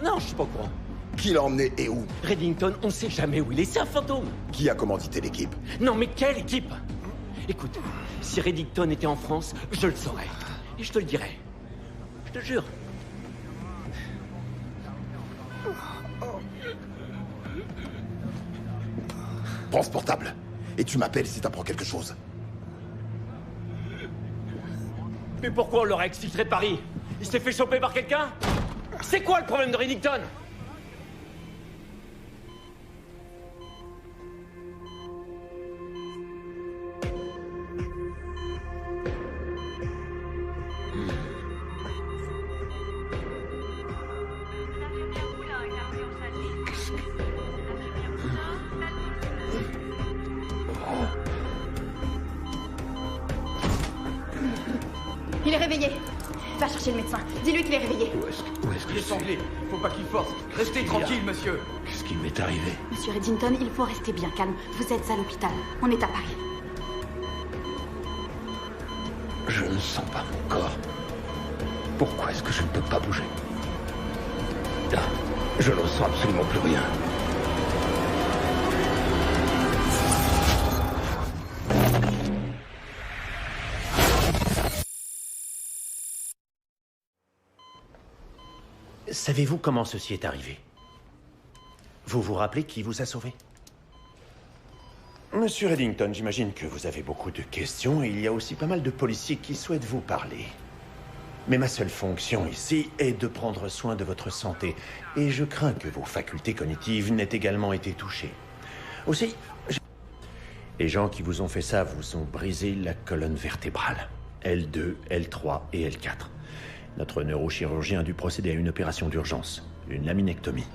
Non, je suis pas au courant. Qui l'a emmené et où? Reddington, on sait jamais où il est, c'est un fantôme. Qui a commandité l'équipe? Non, mais quelle équipe? Écoute, si Reddington était en France, je le saurais. Et je te le dirais. Je te jure. Prends ce portable. Et tu m'appelles si t'apprends quelque chose. Mais pourquoi on l'aurait exfiltré de Paris? Il s'est fait choper par quelqu'un? C'est quoi le problème de Reddington? Il est réveillé. Va chercher le médecin. Dis-lui qu'il est réveillé. Où est-ce que Il est sanglé. Faut pas qu'il force. Restez tranquille, monsieur. Qu'est-ce qui m'est arrivé? Monsieur Reddington, il faut rester bien calme. Vous êtes à l'hôpital. On est à Paris. Je ne sens pas mon corps. Pourquoi est-ce que je ne peux pas bouger? Là, je ne sens absolument plus rien. Savez-vous comment ceci est arrivé? Vous vous rappelez qui vous a sauvé? Monsieur Reddington, j'imagine que vous avez beaucoup de questions et il y a aussi pas mal de policiers qui souhaitent vous parler. Mais ma seule fonction ici est de prendre soin de votre santé et je crains que vos facultés cognitives n'aient également été touchées. Aussi, les gens qui vous ont fait ça vous ont brisé la colonne vertébrale. L2, L3 et L4. Notre neurochirurgien a dû procéder à une opération d'urgence, une laminectomie.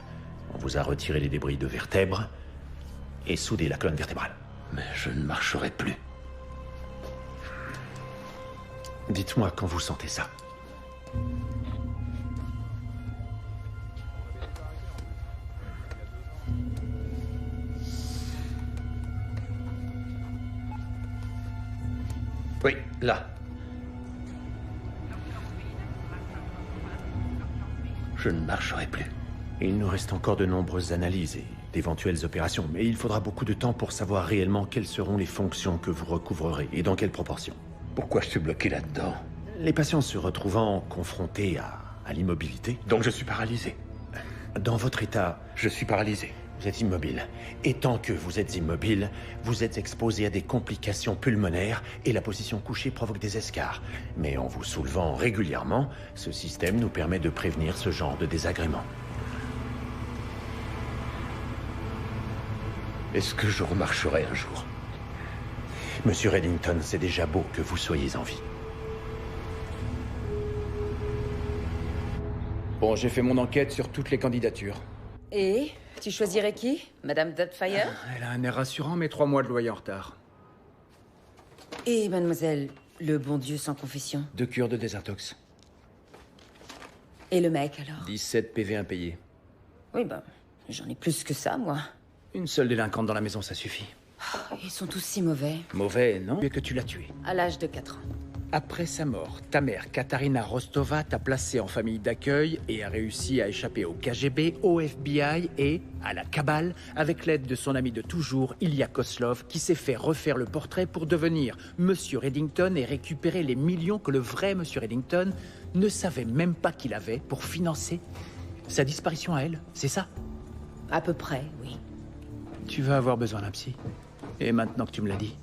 On vous a retiré les débris de vertèbres et soudé la colonne vertébrale. Mais je ne marcherai plus. Dites-moi quand vous sentez ça. Oui, là. Je ne marcherai plus. Il nous reste encore de nombreuses analyses et d'éventuelles opérations, mais il faudra beaucoup de temps pour savoir réellement quelles seront les fonctions que vous recouvrerez et dans quelle proportion. Pourquoi je suis bloqué là-dedans? Les patients se retrouvant confrontés à l'immobilité. Donc je suis paralysé. Dans votre état, Je suis paralysé. vous êtes immobile. Et tant que vous êtes immobile, vous êtes exposé à des complications pulmonaires et la position couchée provoque des escarres. Mais en vous soulevant régulièrement, ce système nous permet de prévenir ce genre de désagréments. Est-ce que je remarcherai un jour? Monsieur Reddington, c'est déjà beau que vous soyez en vie. Bon, j'ai fait mon enquête sur toutes les candidatures. Et tu choisirais qui? Madame Doubtfire? Elle a un air rassurant, mais 3 mois de loyer en retard. Et mademoiselle, le bon Dieu sans confession? 2 cures de désintox. Et le mec, alors? 17 PV impayés. Oui, j'en ai plus que ça, moi. Une seule délinquante dans la maison, ça suffit. Ils sont tous si mauvais. Mauvais, non? Et que tu l'as tué. À l'âge de 4 ans. Après sa mort, ta mère, Katarina Rostova, t'a placé en famille d'accueil et a réussi à échapper au KGB, au FBI et à la Kabbale avec l'aide de son ami de toujours, Ilya Koslov, qui s'est fait refaire le portrait pour devenir Monsieur Reddington et récupérer les millions que le vrai Monsieur Reddington ne savait même pas qu'il avait pour financer sa disparition à elle, c'est ça? À peu près, oui. Tu vas avoir besoin d'un psy. Et maintenant que tu me l'as dit,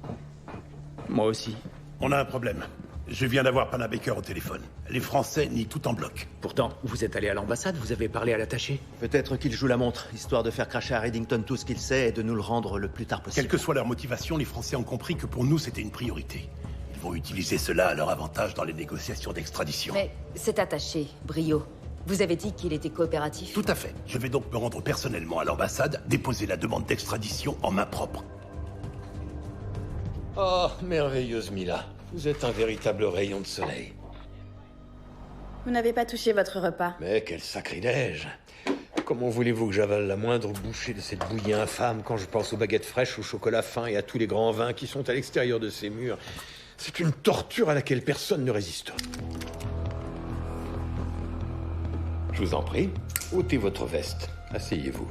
moi aussi. On a un problème. Je viens d'avoir Panna Baker au téléphone. Les Français nient tout en bloc. Pourtant, vous êtes allé à l'ambassade, vous avez parlé à l'attaché. Peut-être qu'il joue la montre, histoire de faire cracher à Reddington tout ce qu'il sait et de nous le rendre le plus tard possible. Quelle que soit leur motivation, les Français ont compris que pour nous, c'était une priorité. Ils vont utiliser cela à leur avantage dans les négociations d'extradition. Mais c'est attaché, Brio. Vous avez dit qu'il était coopératif? Tout à fait. Je vais donc me rendre personnellement à l'ambassade, déposer la demande d'extradition en main propre. Oh, merveilleuse Mila. Vous êtes un véritable rayon de soleil. Vous n'avez pas touché votre repas. Mais quel sacrilège! Comment voulez-vous que j'avale la moindre bouchée de cette bouillie infâme quand je pense aux baguettes fraîches, au chocolat fin et à tous les grands vins qui sont à l'extérieur de ces murs? C'est une torture à laquelle personne ne résiste. Je vous en prie, ôtez votre veste. Asseyez-vous.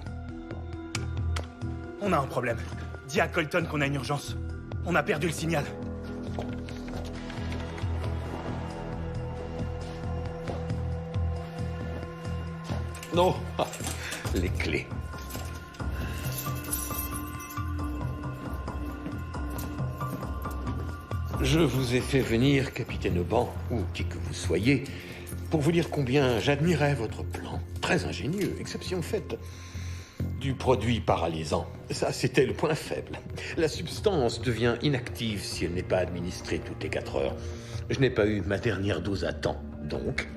On a un problème. Dis à Colton qu'on a une urgence. On a perdu le signal. Non, les clés. Je vous ai fait venir, capitaine Auban, ou qui que vous soyez, pour vous dire combien j'admirais votre plan. Très ingénieux, exception faite. Du produit paralysant. Ça, c'était le point faible. La substance devient inactive si elle n'est pas administrée toutes les 4 heures. Je n'ai pas eu ma dernière dose à temps, donc...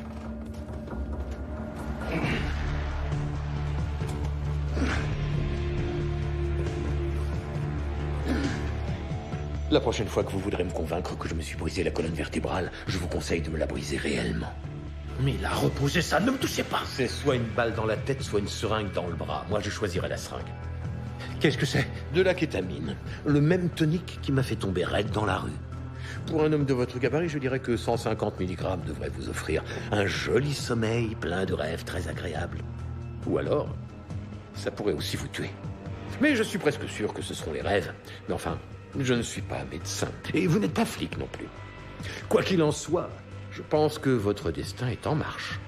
La prochaine fois que vous voudrez me convaincre que je me suis brisé la colonne vertébrale, je vous conseille de me la briser réellement. Mais il a reposé ça, ne me touchez pas! C'est soit une balle dans la tête, soit une seringue dans le bras. Moi, je choisirais la seringue. Qu'est-ce que c'est? De la kétamine. Le même tonique qui m'a fait tomber raide dans la rue. Pour un homme de votre gabarit, je dirais que 150 mg devrait vous offrir un joli sommeil plein de rêves très agréables. Ou alors, ça pourrait aussi vous tuer. Mais je suis presque sûr que ce seront les rêves. Mais enfin, je ne suis pas médecin. Et vous n'êtes pas flic non plus. Quoi qu'il en soit, je pense que votre destin est en marche.